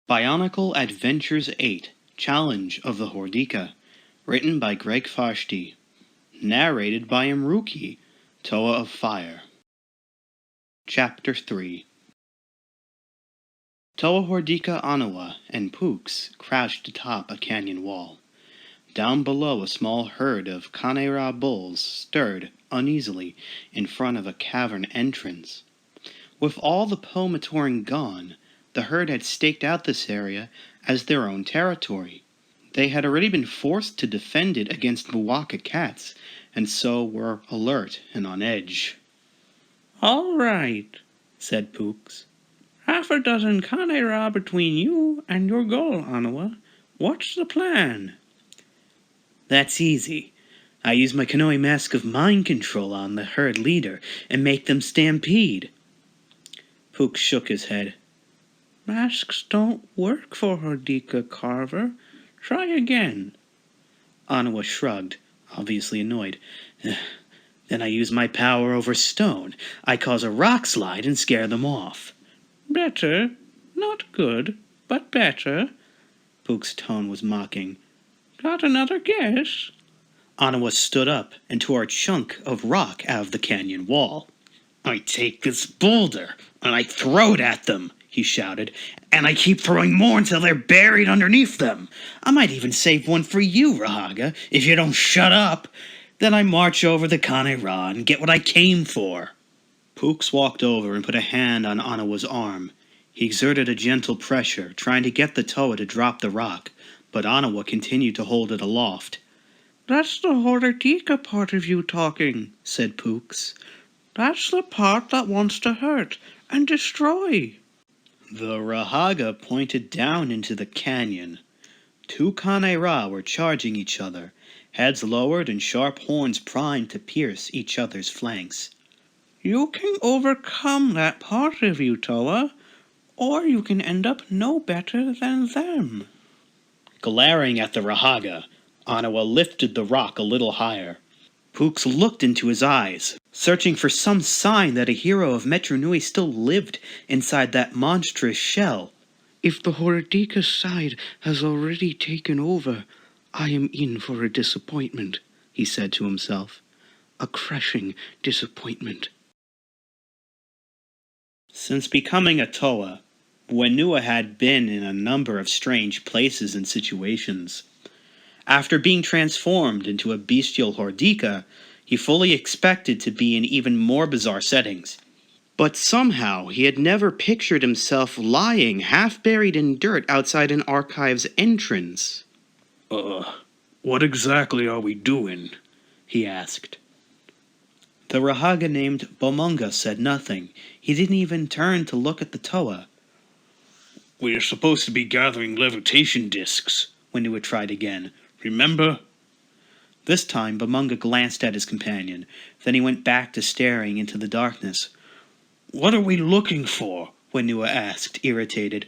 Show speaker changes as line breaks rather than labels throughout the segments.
BIONICLE Adventures 8 Challenge of the Hordika. Written by Greg Fashti. Narrated by Imruki, Toa of Fire. Chapter 3. Toa, Hordika, Anawa, and Pooks crouched atop a canyon wall. Down below, a small herd of Kanera bulls stirred uneasily in front of a cavern entrance. With all the Pomatoran gone, the herd had staked out this area as their own territory. They had already been forced to defend it against Muwaka cats, and so were alert and on edge.
"All right," said Pooks. "Half a dozen Kanera between you and your goal, Anawa. What's the plan?"
"That's easy. I use my Kanoi mask of mind control on the herd leader and make them stampede." Pooks shook his head.
"Masks don't work for Hordika, Carver. Try again."
Anawa shrugged, obviously annoyed. "Then I use my power over stone. I cause a rock slide and scare them off."
"Better. Not good, but better."
Pook's tone was mocking.
"Got another guess?"
Anawa stood up and tore a chunk of rock out of the canyon wall. "I take this boulder and I throw it at them," he shouted, "and I keep throwing more until they're buried underneath them. I might even save one for you, Rahaga, if you don't shut up. Then I march over the Kanera and get what I came for." Pooks walked over and put a hand on Anawa's arm. He exerted a gentle pressure, trying to get the Toa to drop the rock, but Anawa continued to hold it aloft.
"That's the Hordika part of you talking," said Pooks. "That's the part that wants to hurt and destroy."
The Rahaga pointed down into the canyon. Two Kanera were charging each other, heads lowered and sharp horns primed to pierce each other's flanks.
"You can overcome that part of you, Toa, or you can end up no better than them."
Glaring at the Rahaga, Anawa lifted the rock a little higher. Pooks looked into his eyes, searching for some sign that a hero of Metru Nui still lived inside that monstrous shell.
"If the Hordika side has already taken over, I am in for a disappointment," he said to himself. "A crushing disappointment."
Since becoming a Toa, Wenua had been in a number of strange places and situations. After being transformed into a bestial Hordika, he fully expected to be in even more bizarre settings. But somehow he had never pictured himself lying half-buried in dirt outside an archive's entrance.
What exactly are we doing?"
he asked. The Rahaga named Bomunga said nothing. He didn't even turn to look at the Toa.
"We're supposed to be gathering levitation discs,"
Wenua tried again.
"Remember?"
This time Bomunga glanced at his companion. Then he went back to staring into the darkness.
"What are we looking for?"
Wenua asked, irritated.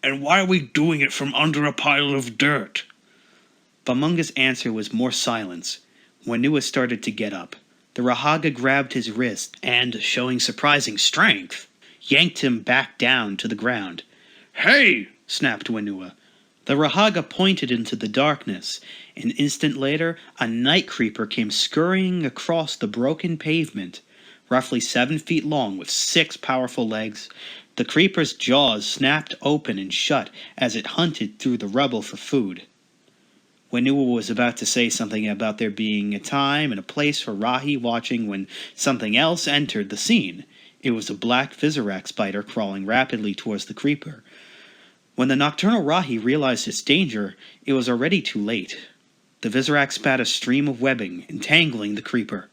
"And why are we doing it from under a pile of dirt?"
Bomunga's answer was more silence. Wenua started to get up. The Rahaga grabbed his wrist and, showing surprising strength, yanked him back down to the ground.
"Hey!"
snapped Wenua. The Rahaga pointed into the darkness. An instant later, a night creeper came scurrying across the broken pavement. Roughly 7 feet long with 6 powerful legs, the creeper's jaws snapped open and shut as it hunted through the rubble for food. Wenua was about to say something about there being a time and a place for Rahi watching when something else entered the scene. It was a black Vizirac spider crawling rapidly towards the creeper. When the nocturnal Rahi realized its danger, it was already too late. The Vizirac spat a stream of webbing, entangling the creeper.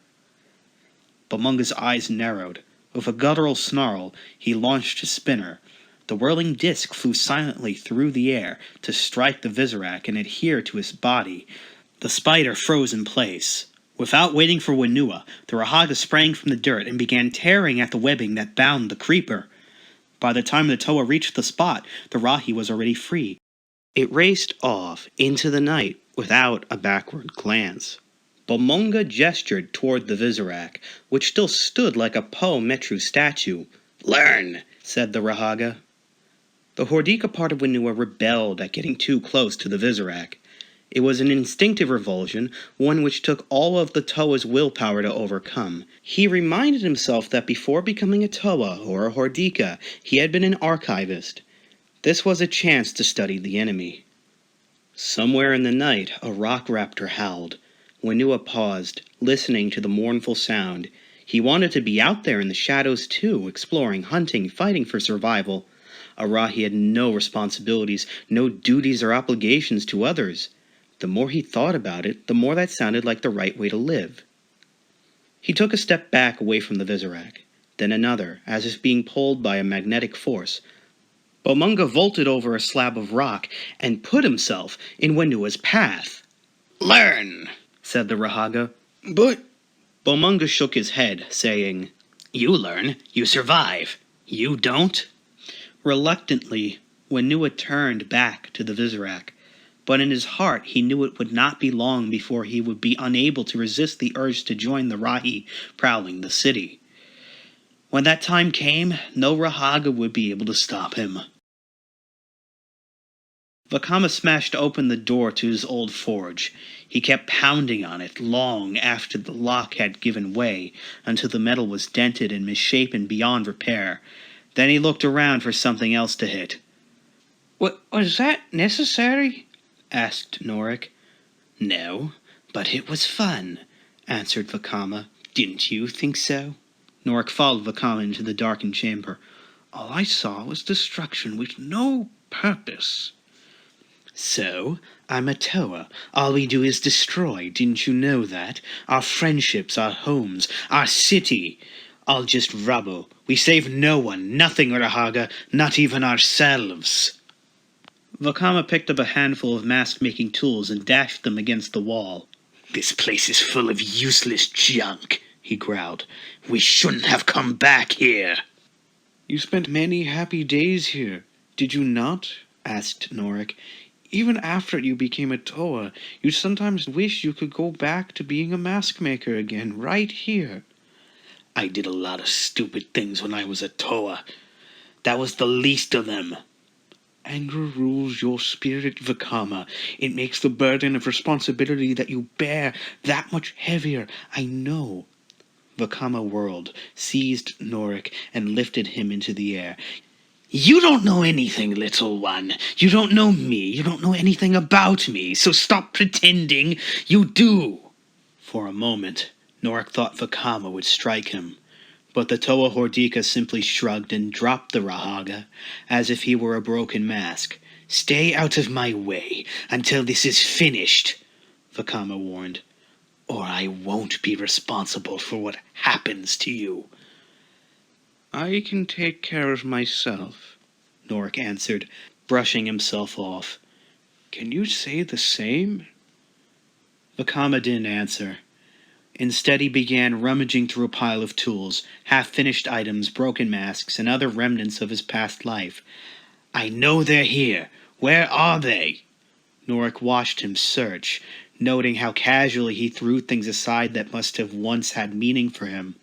Bomunga's eyes narrowed. With a guttural snarl, he launched his spinner. The whirling disc flew silently through the air to strike the Vizirac and adhere to his body. The spider froze in place. Without waiting for Wenua, the Rahaga sprang from the dirt and began tearing at the webbing that bound the creeper. By the time the Toa reached the spot, the Rahi was already free. It raced off into the night without a backward glance. Bomunga gestured toward the Vizirac, which still stood like a Po Metru statue. "Learn," said the Rahaga. The Hordika part of Whenua rebelled at getting too close to the Visorak. It was an instinctive revulsion, one which took all of the Toa's willpower to overcome. He reminded himself that before becoming a Toa or a Hordika, he had been an archivist. This was a chance to study the enemy. Somewhere in the night, a rock raptor howled. Whenua paused, listening to the mournful sound. He wanted to be out there in the shadows too, exploring, hunting, fighting for survival. Arahi had no responsibilities, no duties or obligations to others. The more he thought about it, the more that sounded like the right way to live. He took a step back away from the Visorak, then another, as if being pulled by a magnetic force. Bomunga vaulted over a slab of rock and put himself in Whenua's path. "Learn," said the Rahaga.
But
Bomunga shook his head, saying, "You learn, you survive. You don't." Reluctantly, Whenua turned back to the Visorak, but in his heart he knew it would not be long before he would be unable to resist the urge to join the Rahi prowling the city. When that time came, no Rahaga would be able to stop him. Vakama smashed open the door to his old forge. He kept pounding on it long after the lock had given way, until the metal was dented and misshapen beyond repair. Then he looked around for something else to hit.
Was that necessary?"
asked Norik. "No, but it was fun," answered Vakama. "Didn't you think so?" Norik followed Vakama into the darkened chamber.
"All I saw was destruction with no purpose."
"So, I'm a Toa. All we do is destroy. Didn't you know that? Our friendships, our homes, our city, all just rubble. We save no one, nothing, Rahaga, not even ourselves." Vakama picked up a handful of mask-making tools and dashed them against the wall. "This place is full of useless junk," he growled. "We shouldn't have come back here."
"You spent many happy days here, did you not?" asked Norik. "Even after you became a Toa, you sometimes wish you could go back to being a mask maker again, right here."
"I did a lot of stupid things when I was a Toa. That was the least of them."
"Anger rules your spirit, Vakama. It makes the burden of responsibility that you bear that much heavier, I know."
Vakama whirled, seized Norik, and lifted him into the air. "You don't know anything, little one. You don't know me. You don't know anything about me, so stop pretending you do." For a moment, Norik thought Vakama would strike him, but the Toa Hordika simply shrugged and dropped the Rahaga, as if he were a broken mask. "Stay out of my way until this is finished," Vakama warned, "or I won't be responsible for what happens to you."
"I can take care of myself,"
Norik answered, brushing himself off.
"Can you say the same?"
Vakama didn't answer. Instead, he began rummaging through a pile of tools, half-finished items, broken masks, and other remnants of his past life. "I know they're here. Where are they?" Norik watched him search, noting how casually he threw things aside that must have once had meaning for him.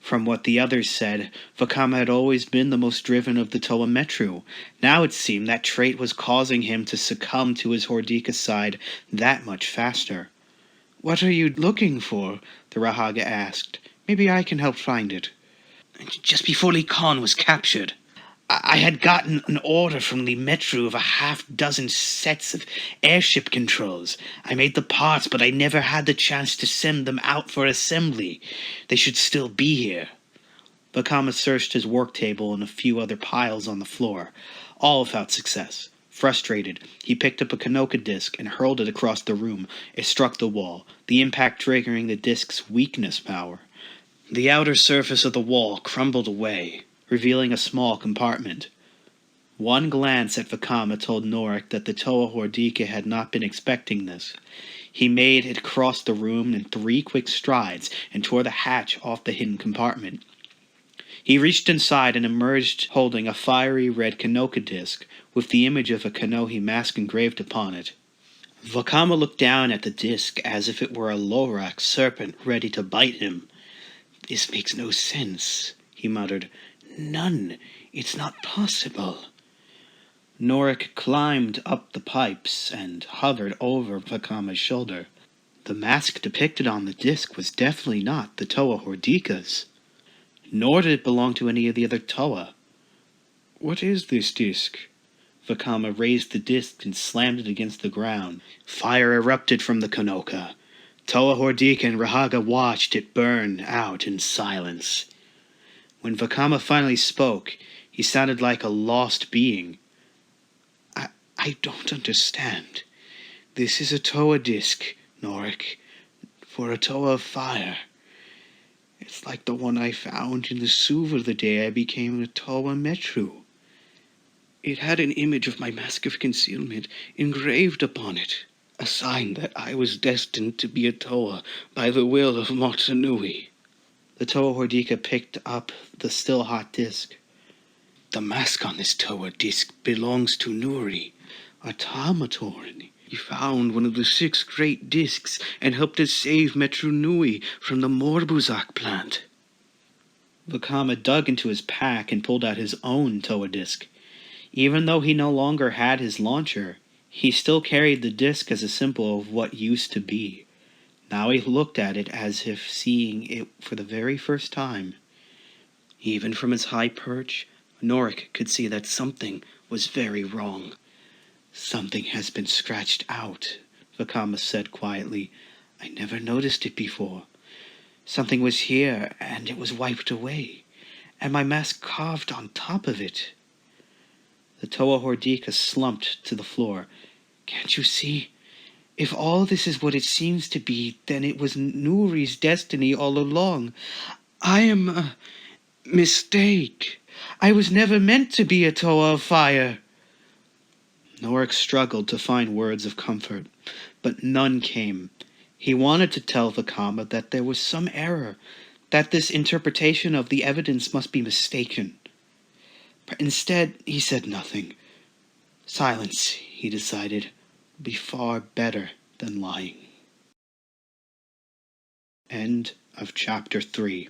From what the others said, Vakama had always been the most driven of the Toa Metru. Now it seemed that trait was causing him to succumb to his Hordika side that much faster.
"What are you looking for?" the Rahaga asked. "Maybe I can help find it."
"Just before Li Khan was captured, I had gotten an order from the Metru of a half-dozen sets of airship controls. I made the parts, but I never had the chance to send them out for assembly. They should still be here." Vakama searched his work table and a few other piles on the floor, all without success. Frustrated, he picked up a Kanoka disc and hurled it across the room. It struck the wall, the impact triggering the disc's weakness power. The outer surface of the wall crumbled away, revealing a small compartment. One glance at Vakama told Norik that the Toa Hordika had not been expecting this. He made it across the room in 3 quick strides and tore the hatch off the hidden compartment. He reached inside and emerged holding a fiery red Kanoka disc with the image of a Kanohi mask engraved upon it. Vakama looked down at the disc as if it were a Lorak serpent ready to bite him. "This makes no sense," he muttered. "None. It's not possible." Norik climbed up the pipes and hovered over Vakama's shoulder. The mask depicted on the disc was definitely not the Toa Hordika's, nor did it belong to any of the other Toa.
What is this disc?
Vakama raised the disc and slammed it against the ground. Fire erupted from the Konoka. Toa Hordika and Rahaga watched it burn out in silence. When Vakama finally spoke, he sounded like a lost being.
I don't understand. This is a Toa disc, Norik, for a Toa of fire. It's like the one I found in the sewer the day I became a Toa Metru. It had an image of my mask of concealment engraved upon it, a sign that I was destined to be a Toa by the will of Motunui.
The Toa Hordika picked up the still hot disc.
The mask on this Toa disc belongs to Nuri, a Tamatoran. He found one of the 6 great discs and helped us save Metru Nui from the Morbuzak plant.
Vakama dug into his pack and pulled out his own Toa disc. Even though he no longer had his launcher, he still carried the disc as a symbol of what used to be. Now he looked at it as if seeing it for the very first time. Even from his high perch, Norik could see that something was very wrong.
Something has been scratched out, Vakama said quietly. I never noticed it before. Something was here, and it was wiped away, and my mask carved on top of it.
The Toa Hordika slumped to the floor.
Can't you see? If all this is what it seems to be, then it was Nuri's destiny all along. I am a mistake. I was never meant to be a Toa of fire.
Norik struggled to find words of comfort, but none came. He wanted to tell Vakama that there was some error, that this interpretation of the evidence must be mistaken. But instead, he said nothing. Silence, he decided, would be far better than lying. End of chapter 3.